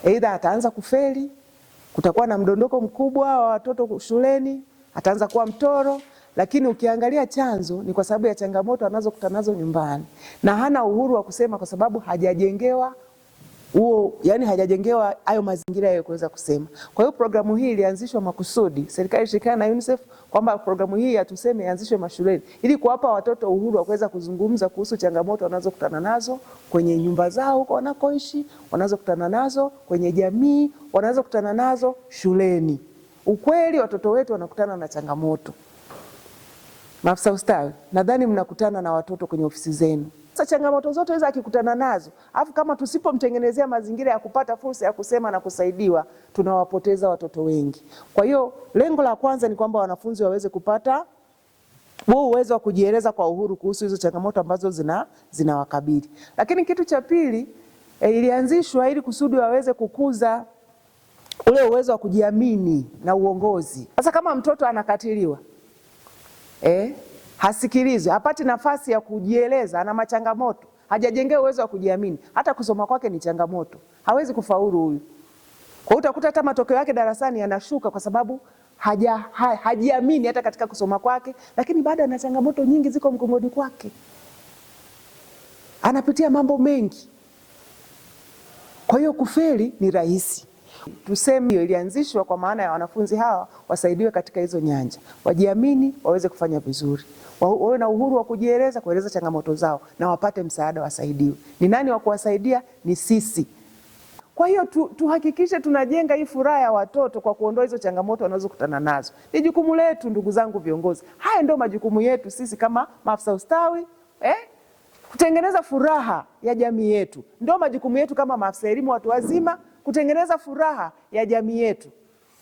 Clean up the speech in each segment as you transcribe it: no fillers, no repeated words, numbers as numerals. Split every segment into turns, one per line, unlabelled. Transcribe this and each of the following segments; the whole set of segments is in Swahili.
Aidha ataanza kufeli, kutakuwa na mdondoko mkubwa wa watoto shuleni, ataanza kuwa mtoro. Lakini ukiangalia chanzo ni kwa sababu ya changamoto anazokutana nazo nyumbani, na hana uhuru wa kusema kwa sababu hajajengewa hajajengewa hayo mazingira ya kuweza kusema. Kwa hiyo programu hii ilianzishwa makusudi, serikali shirikiana na UNICEF, kwamba programu hii ya Tuseme ianzishwe mashuleni ili kuwapa watoto uhuru wa kuweza kuzungumza kuhusu changamoto wanazokutana nazo kwenye nyumba zao huko wanakoishi, wanazokutana nazo kwenye jamii, wanazokutana nazo shuleni. Ukweli watoto wetu wanakutana na changamoto. Maafisa ustawi, nadhani mnakutana na watoto kwenye ofisi zenu. Sasa changamoto zote hizo akikutana nazo, alafu kama tusipomtengenezea mazingira ya kupata fursa ya kusema na kusaidiwa, tunawapoteza watoto wengi. Kwa hiyo lengo la kwanza ni kwamba wanafunzi waweze kupata uwezo wa kujieleza kwa uhuru kuhusu hizo changamoto ambazo zinawakabili. Lakini kitu cha pili, ilianzishwa ili kusudi waweze kukuza ule uwezo wa kujiamini na uongozi. Sasa kama mtoto anakatiliwa, hasikilizwi, hapati nafasi ya kujieleza, ana machangamoto, hajajengea uwezo wa kujiamini, hata kusoma kwake ni changamoto, hawezi kufaulu huyu. Kwa hiyo utakuta hata matokeo yake darasani yanashuka kwa sababu hajiamini hata katika kusoma kwake, lakini bado ana changamoto nyingi ziko mgongoni kwake, anapitia mambo mengi. Kwa hiyo kufeli ni rahisi. Tuseme ilianzishwa kwa maana ya wanafunzi hawa wasaidiwe katika hizo nyanja, wajiamini, waweze kufanya vizuri, wawe na uhuru wa kujieleza, kueleza changamoto zao, na wapate msaada, wasaidiwe. Ni nani wa kuwasaidia? Ni sisi. Kwa hiyo tuhakikishe tunajenga hii furaha ya watoto kwa kuondoa hizo changamoto wanazokutana nazo. Ni jukumu letu, ndugu zangu viongozi. Haya ndio majukumu yetu sisi kama maafisa ustawi, kutengeneza furaha ya jamii yetu. Ndio majukumu yetu kama maafisa elimu watu wazima, kutengeneza furaha ya jamii yetu.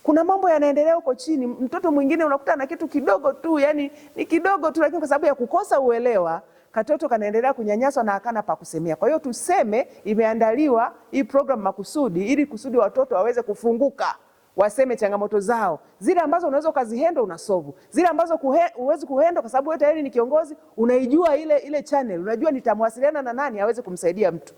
Kuna mambo yanaendelea huko chini, mtoto mwingine unakuta na kitu kidogo tu, yani ni kidogo tu, lakini kwa sababu ya kukosa uelewa, katoto kanaendelea kunyanyaswa na hakana pa kusemea. Kwa hiyo Tuseme imeandaliwa hii program makusudi ili kusudi watoto waweze kufunguka, waseme changamoto zao. Zile ambazo unaweza ukazihendo unasolve. Zile ambazo huwezi kuhendo kwa sababu wewe tayari ni kiongozi, unaijua ile channel, unajua nitamwasiliana na nani aweze kumsaidia mtu.